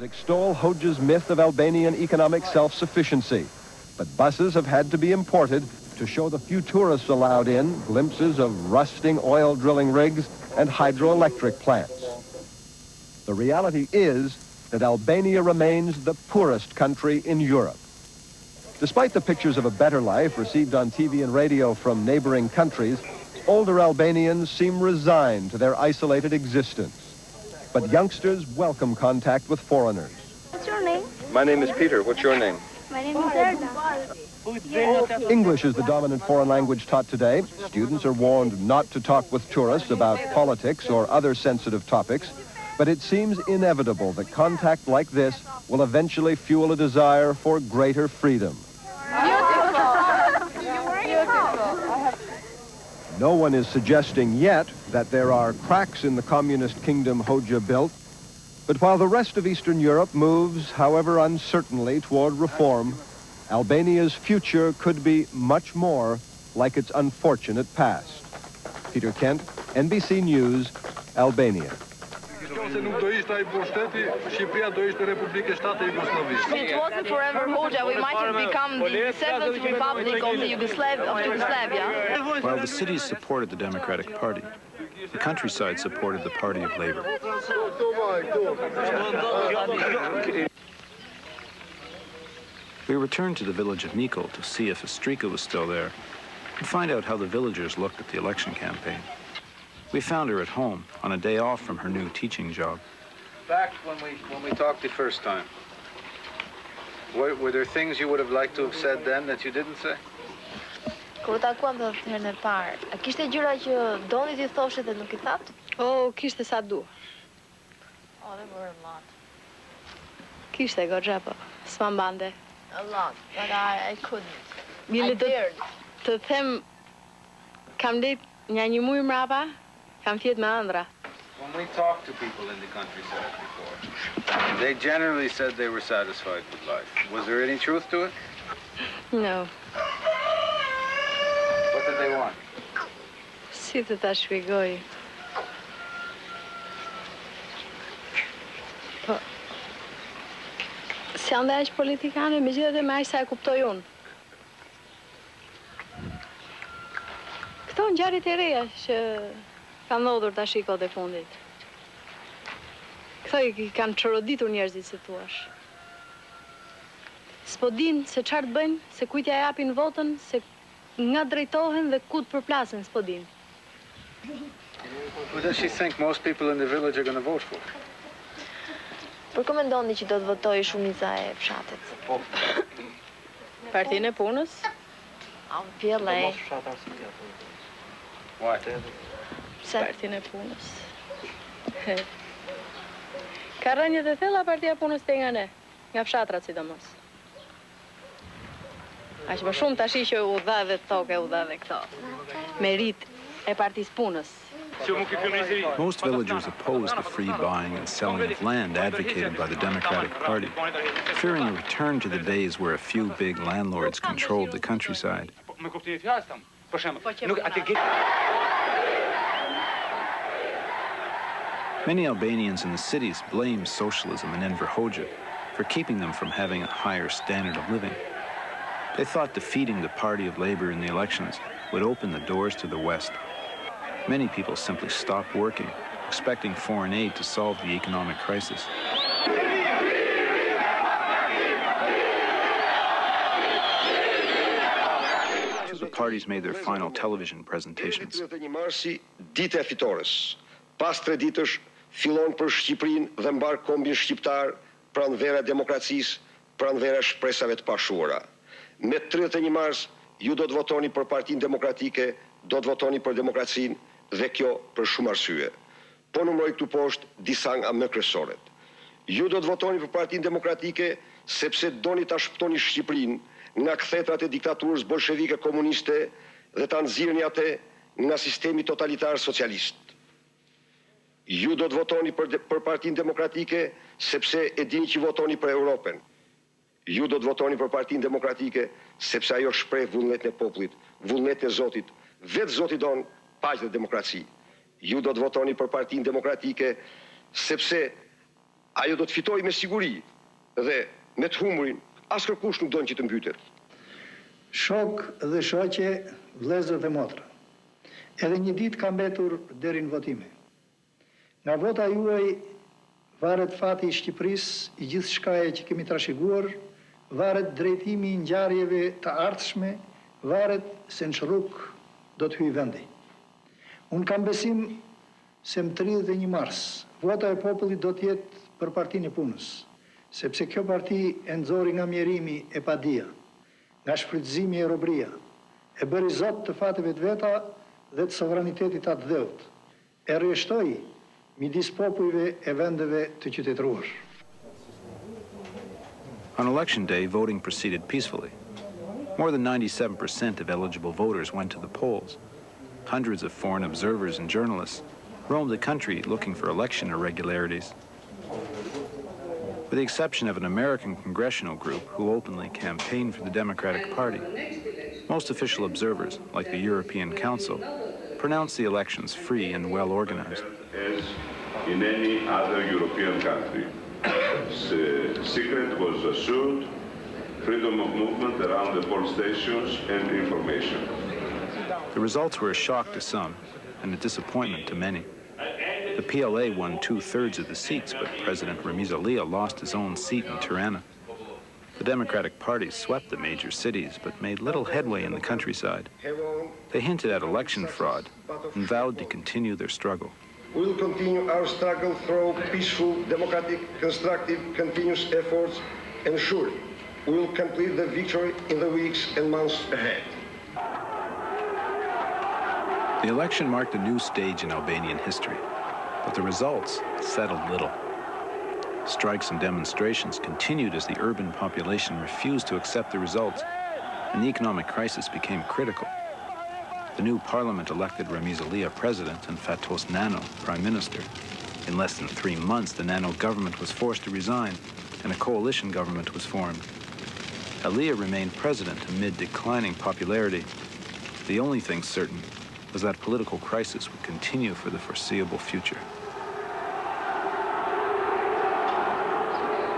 Extol Hoxha's myth of Albanian economic self-sufficiency, but buses have had to be imported to show the few tourists allowed in glimpses of rusting oil drilling rigs and hydroelectric plants. The reality is that Albania remains the poorest country in Europe. Despite the pictures of a better life received on TV and radio from neighboring countries, older Albanians seem resigned to their isolated existence. But youngsters welcome contact with foreigners. What's your name? My name is Peter. What's your name? My name is Erda. English is the dominant foreign language taught today. Students are warned not to talk with tourists about politics or other sensitive topics, but it seems inevitable that contact like this will eventually fuel a desire for greater freedom. No one is suggesting yet that there are cracks in the communist kingdom Hoxha built, but while the rest of Eastern Europe moves, however uncertainly, toward reform, Albania's future could be much more like its unfortunate past. Peter Kent, NBC News, Albania. It wasn't forever Hoxha, we might have become the seventh republic of Yugoslavia. While the cities supported the Democratic Party, the countryside supported the Party of Labor. We returned to the village of Nikol to see if Estrika was still there and find out how the villagers looked at the election campaign. We found her at home on a day off from her new teaching job. Back when we talked the first time, were there things you would have liked to have said then that you didn't say? Kur takuam të herën e parë, a kishte gjëra që doni t'i thoshe dhe nuk I thatë? Oh, kishte sa du. Oh, there were a lot. Kishte goxha po, s'ma mbante. A lot, but I couldn't. I dared. Të them, kam let një muj mrapa, kam fjet me ëndra. When we talked to people in the countryside before, they generally said they were satisfied with life. Was there any truth to it? No. What did they want? Si të ta shpjegoj. Po, si ande aq politikane, megjithatë me aq sa e kuptoj unë. Këto ngjarjet e reja që kanë ndodhur tash kohët e fundit. Këto I kanë çoroditur njerëzit se thuash. S'po din se çfarë të bëjnë, se kujt ja japin votën, se nga drejtohen dhe ku të përplasen, s'po din. Who does she think most people in the village are going to vote for? Për kë mendoni që do të votojë shumica e fshatit? Partinë e punës? Pjellej. Why? Partinë e punës. Ka rënjët e thella partia e punës te nga ne, nga fshatrat sidomos. Aq më shumë tash që u dha dhe tokë, u dha dhe këto. Merit e partisë punës. Most villagers opposed the free buying and selling of land advocated by the Democratic Party, fearing a return to the days where a few big landlords controlled the countryside. Many Albanians in the cities blame socialism and Enver Hoxha for keeping them from having a higher standard of living. They thought defeating the Party of Labor in the elections would open the doors to the West. Many people simply stopped working, expecting foreign aid to solve the economic crisis. The parties made their final television presentations. Dita e fitores. Pas 3 ditësh fillon për Shqipërinë dhe mbar kombin shqiptar pranvera e demokracisë, pranvera e shpresave të pashuara. Me 31 mars ju do të votoni për Partinë Demokratike, do të votoni për demokracinë dhe kjo për shumë arsye. Po numëroj këtu poshtë disa nga më kryesoret. Ju do të votoni për Partinë Demokratike sepse doni ta shpëtoni Shqipërinë nga kthetrat e diktaturës bolshevike komuniste dhe ta nxirrni atë nga sistemi totalitar socialist. Ju do të votoni për Partinë Demokratike sepse e dini që votoni për Europën. Ju do të votoni për Partinë Demokratike sepse ajo shpreh vullnetin e popullit, vullnetin e Zotit. Vetë Zoti don paqe dhe demokraci. Ju do të votoni për Partinë Demokratike sepse Ajo do të fitoj me siguri dhe me të humurin, as kërkush nuk donë që të mbytet. Shok dhe shoqe, vëllezër dhe motra. Edhe një ditë ka mbetur deri në votime. Nga vota juaj varet fati i Shqipërisë, i gjithë shkaje që kemi trashëguar, varet drejtimi i ngjarjeve të ardhshme, varet se në rrugë do të hyjë vendi. Unë kam besim se më 31 mars, vota e popullit do të jetë për Partinë e Punës, sepse kjo parti e nxori nga mjerimi e padia, nga shfrytëzimi e robëria, e bëri zot të fateve të veta dhe të sovranitetit atë dheut, e rreshtoi midis popujve e vendeve të qytetëruar. On election day, voting proceeded peacefully. More than 97% of eligible voters went to the polls. Hundreds of foreign observers and journalists roamed the country looking for election irregularities. With the exception of an American congressional group who openly campaigned for the Democratic Party, most official observers, like the European Council, pronounced the elections free and well organized. As in any other European country, secret was assured, freedom of movement around the poll stations and information. The results were a shock to some and a disappointment to many. The PLA won 2/3 of the seats, but President Ramiz lost his own seat in Tirana. The Democratic Party swept the major cities, but made little headway in the countryside. They hinted at election fraud and vowed to continue their struggle. We will continue our struggle through peaceful, democratic, constructive, continuous efforts, and sure, we will complete the victory in the weeks and months ahead. The election marked a new stage in Albanian history, but the results settled little. Strikes and demonstrations continued as the urban population refused to accept the results, and the economic crisis became critical. The new parliament elected Ramiz president and Fatos Nano prime minister. In less than 3 months, the Nano government was forced to resign, and a coalition government was formed. Alia remained president amid declining popularity. The only thing certain was that political crisis would continue for the foreseeable future.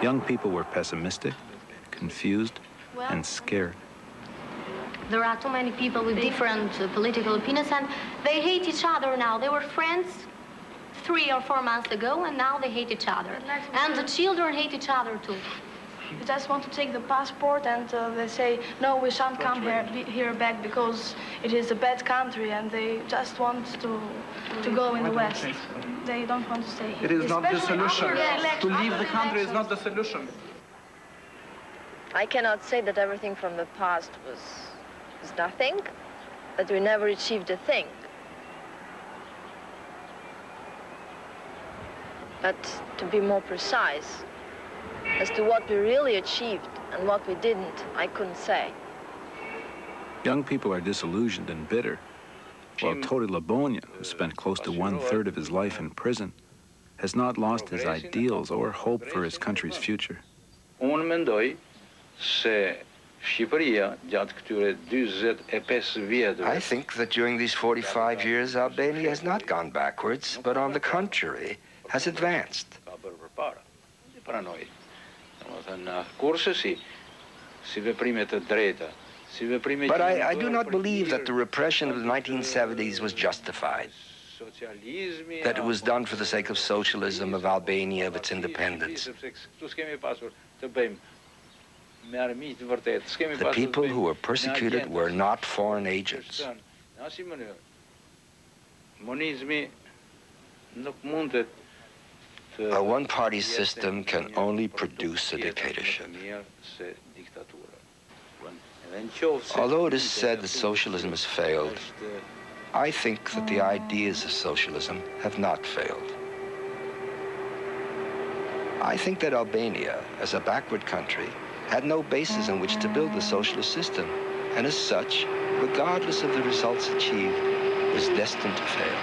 Young people were pessimistic, confused, and scared. There are too many people with different political opinions, and they hate each other now. They were friends 3 or 4 months ago, and now they hate each other. And the children hate each other too. We just want to take the passport, and they say, no, we shan't come here back because it is a bad country, and they just want to go in the West. They don't want to stay here. It is not the solution. To leave the country is not the solution. I cannot say that everything from the past was nothing, but we never achieved a thing. But to be more precise, as to what we really achieved and what we didn't, I couldn't say. Young people are disillusioned and bitter, while Tori Labonia, who spent close to 1/3 of his life in prison, has not lost his ideals or hope for his country's future. Unë mendoj se Shqipëria gjatë këtyre 45 vjetëve. I think that during these 45 years, Albania has not gone backwards, but on the contrary, has advanced. But I do not believe that the repression of the 1970s was justified, that it was done for the sake of socialism, of Albania, of its independence. The people who were persecuted were not foreign agents. A one-party system can only produce a dictatorship. Although it is said that socialism has failed, I think that the ideas of socialism have not failed. I think that Albania, as a backward country, had no basis on which to build a socialist system, and as such, regardless of the results achieved, was destined to fail.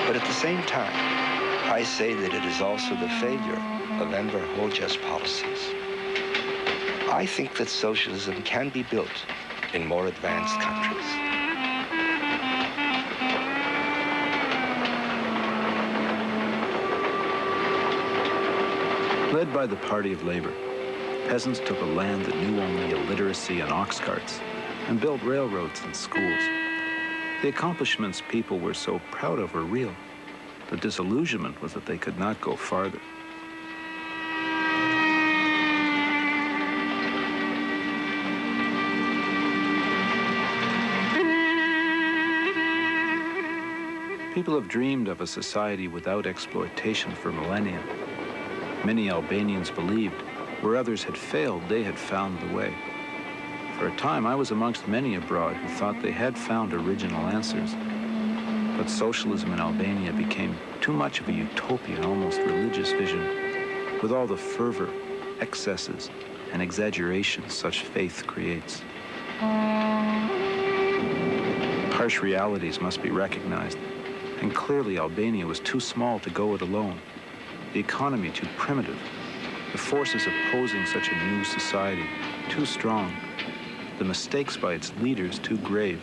But at the same time, I say that it is also the failure of Enver Hoxha's policies. I think that socialism can be built in more advanced countries. Led by the Party of Labor, peasants took a land that knew only illiteracy and ox carts and built railroads and schools. The accomplishments people were so proud of were real. The disillusionment was that they could not go farther. People have dreamed of a society without exploitation for millennia. Many Albanians believed where others had failed, they had found the way. For a time, I was amongst many abroad who thought they had found original answers. But socialism in Albania became too much of a utopian, almost religious vision, with all the fervor, excesses, and exaggerations such faith creates. Harsh realities must be recognized, and clearly Albania was too small to go it alone, the economy too primitive, the forces opposing such a new society too strong, the mistakes by its leaders too grave.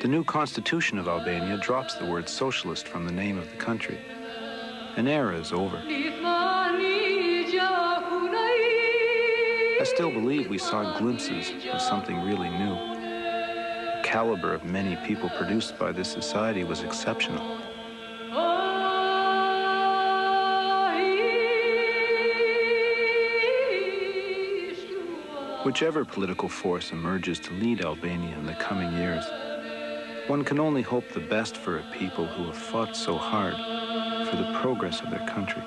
The new constitution of Albania drops the word socialist from the name of the country. An era is over. I still believe we saw glimpses of something really new. The caliber of many people produced by this society was exceptional. Whichever political force emerges to lead Albania in the coming years, one can only hope the best for a people who have fought so hard for the progress of their country.